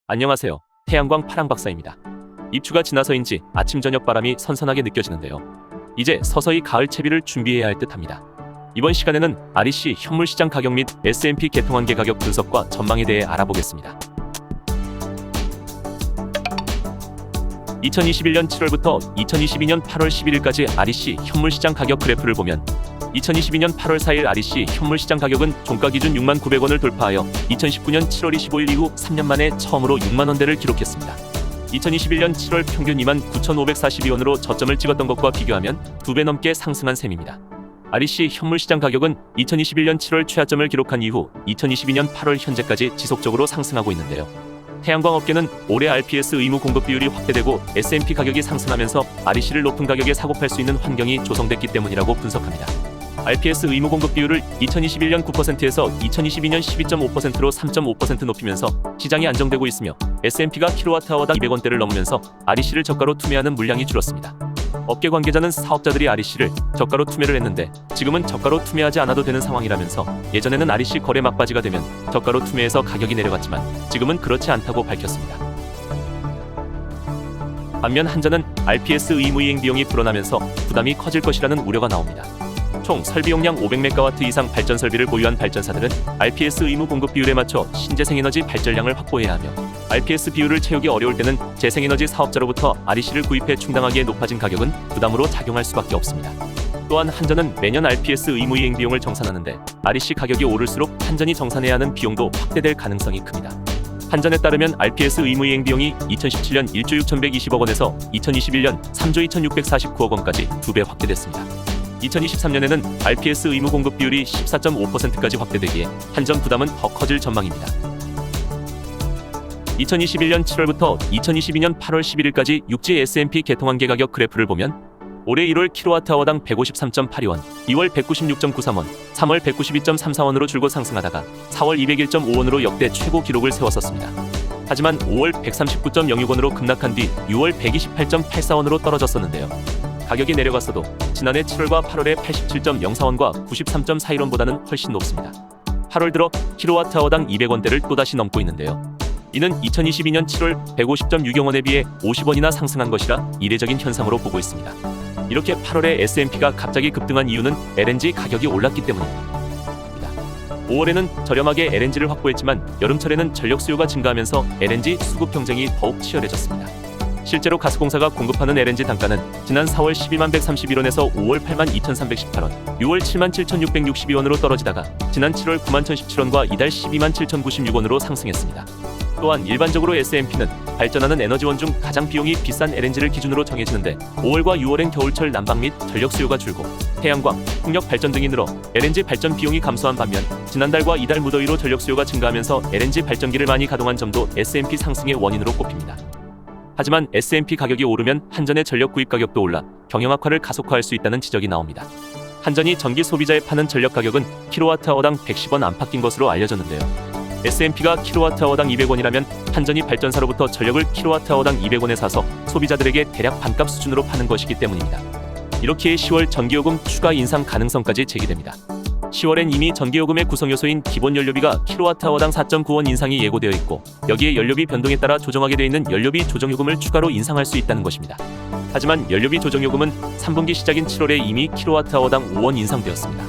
안녕하세요. 태양광 파랑박사입니다. 입추가 지나서인지 아침 저녁 바람이 선선하게 느껴지는데요. 이제 서서히 가을 채비를 준비해야 할 듯합니다. 이번 시간에는 REC 현물시장 가격 및 S&P 개통한계 가격 분석과 전망에 대해 알아보겠습니다. 2021년 7월부터 2022년 8월 11일까지 REC 현물시장 가격 그래프를 보면 2022년 8월 4일 REC 현물시장 가격은 종가 기준 69,000원을 돌파하여 2019년 7월 25일 이후 3년 만에 처음으로 60,000원대를 기록했습니다. 2021년 7월 평균 29,542원으로 저점을 찍었던 것과 비교하면 2배 넘게 상승한 셈입니다. REC 현물시장 가격은 2021년 7월 최하점을 기록한 이후 2022년 8월 현재까지 지속적으로 상승하고 있는데요. 태양광 업계는 올해 RPS 의무 공급 비율이 확대되고 S&P 가격이 상승하면서 REC를 높은 가격에 사고팔 수 있는 환경이 조성됐기 때문이라고 분석합니다. RPS 의무 공급 비율을 2021년 9%에서 2022년 12.5%로 3.5% 높이면서 시장이 안정되고 있으며 S&P가 킬로와트아워당 200원대를 넘으면서 REC를 저가로 투매하는 물량이 줄었습니다. 업계 관계자는 사업자들이 REC를 저가로 투매를 했는데 지금은 저가로 투매하지 않아도 되는 상황이라면서 예전에는 REC 거래 막바지가 되면 저가로 투매해서 가격이 내려갔지만 지금은 그렇지 않다고 밝혔습니다. 반면 한전은 RPS 의무 이행 비용이 불어나면서 부담이 커질 것이라는 우려가 나옵니다. 총 설비 용량 500메가와트 이상 발전 설비를 보유한 발전사들은 RPS 의무 공급 비율에 맞춰 신재생에너지 발전량을 확보해야 하며 RPS 비율을 채우기 어려울 때는 재생에너지 사업자로부터 REC를 구입해 충당하기에 높아진 가격은 부담으로 작용할 수밖에 없습니다. 또한 한전은 매년 RPS 의무 이행 비용을 정산하는데 REC 가격이 오를수록 한전이 정산해야 하는 비용도 확대될 가능성이 큽니다. 한전에 따르면 RPS 의무 이행 비용이 2017년 1조 6,120억 원에서 2021년 3조 2,649억 원까지 2배 확대됐습니다. 2023년에는 RPS 의무 공급 비율이 14.5%까지 확대되기에 한전 부담은 더 커질 전망입니다. 2021년 7월부터 2022년 8월 11일까지 육지 S&P 개통한계 가격 그래프를 보면 올해 1월 킬로와트아워당 153.82원, 2월 196.93원, 3월 192.34원으로 줄곧 상승하다가 4월 201.5원으로 역대 최고 기록을 세웠었습니다. 하지만 5월 139.06원으로 급락한 뒤 6월 128.84원으로 떨어졌었는데요. 가격이 내려갔어도 지난해 7월과 8월의 87.04원과 93.41원보다는 훨씬 높습니다. 8월 들어 킬로와트아워당 200원대를 또다시 넘고 있는데요. 이는 2022년 7월 150.60원에 비해 50원이나 상승한 것이라 이례적인 현상으로 보고 있습니다. 이렇게 8월에 S&P가 갑자기 급등한 이유는 LNG 가격이 올랐기 때문입니다. 5월에는 저렴하게 LNG를 확보했지만 여름철에는 전력 수요가 증가하면서 LNG 수급 경쟁이 더욱 치열해졌습니다. 실제로 가스공사가 공급하는 LNG 단가는 지난 4월 121,131원에서 5월 82,318원, 6월 77,662원으로 떨어지다가 지난 7월 91,017원과 이달 127,096원으로 상승했습니다. 또한 일반적으로 S&P는 발전하는 에너지원 중 가장 비용이 비싼 LNG를 기준으로 정해지는데 5월과 6월엔 겨울철 난방 및 전력 수요가 줄고 태양광, 풍력 발전 등이 늘어 LNG 발전 비용이 감소한 반면 지난달과 이달 무더위로 전력 수요가 증가하면서 LNG 발전기를 많이 가동한 점도 S&P 상승의 원인으로 꼽힙니다. 하지만 S&P 가격이 오르면 한전의 전력 구입 가격도 올라 경영 악화를 가속화할 수 있다는 지적이 나옵니다. 한전이 전기 소비자에 파는 전력 가격은 킬로와트아워당 110원 안팎인 것으로 알려졌는데요. S&P가 킬로와트아워당 200원이라면 한전이 발전사로부터 전력을 킬로와트아워당 200원에 사서 소비자들에게 대략 반값 수준으로 파는 것이기 때문입니다. 이렇기에 10월 전기요금 추가 인상 가능성까지 제기됩니다. 10월엔 이미 전기요금의 구성요소인 기본연료비가 킬로와트아워당 4.9원 인상이 예고되어 있고 여기에 연료비 변동에 따라 조정하게 되어 있는 연료비 조정요금을 추가로 인상할 수 있다는 것입니다. 하지만 연료비 조정요금은 3분기 시작인 7월에 이미 킬로와트아워당 5원 인상되었습니다.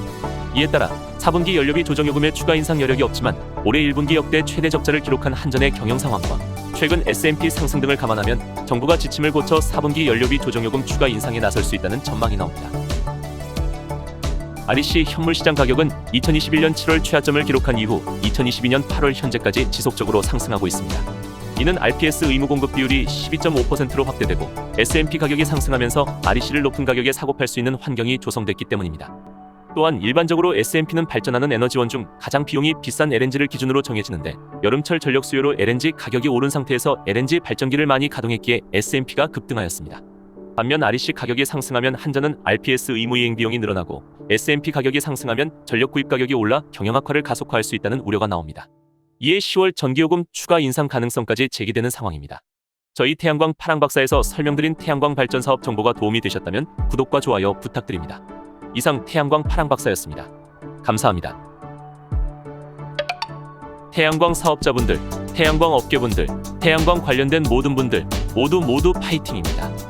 이에 따라 4분기 연료비 조정요금의 추가 인상 여력이 없지만 올해 1분기 역대 최대 적자를 기록한 한전의 경영 상황과 최근 S&P 상승 등을 감안하면 정부가 지침을 고쳐 4분기 연료비 조정요금 추가 인상에 나설 수 있다는 전망이 나옵니다. REC 현물시장 가격은 2021년 7월 최하점을 기록한 이후 2022년 8월 현재까지 지속적으로 상승하고 있습니다. 이는 RPS 의무 공급 비율이 12.5%로 확대되고 S&P 가격이 상승하면서 REC를 높은 가격에 사고팔 수 있는 환경이 조성됐기 때문입니다. 또한 일반적으로 S&P는 발전하는 에너지원 중 가장 비용이 비싼 LNG를 기준으로 정해지는데 여름철 전력 수요로 LNG 가격이 오른 상태에서 LNG 발전기를 많이 가동했기에 S&P가 급등하였습니다. 반면 REC 가격이 상승하면 한전은 RPS 의무 이행 비용이 늘어나고 S&P 가격이 상승하면 전력 구입 가격이 올라 경영 악화를 가속화할 수 있다는 우려가 나옵니다. 이에 10월 전기요금 추가 인상 가능성까지 제기되는 상황입니다. 저희 태양광 파랑박사에서 설명드린 태양광 발전 사업 정보가 도움이 되셨다면 구독과 좋아요 부탁드립니다. 이상 태양광 파랑박사였습니다. 감사합니다. 태양광 사업자분들, 태양광 업계분들, 태양광 관련된 모든 분들 모두 파이팅입니다.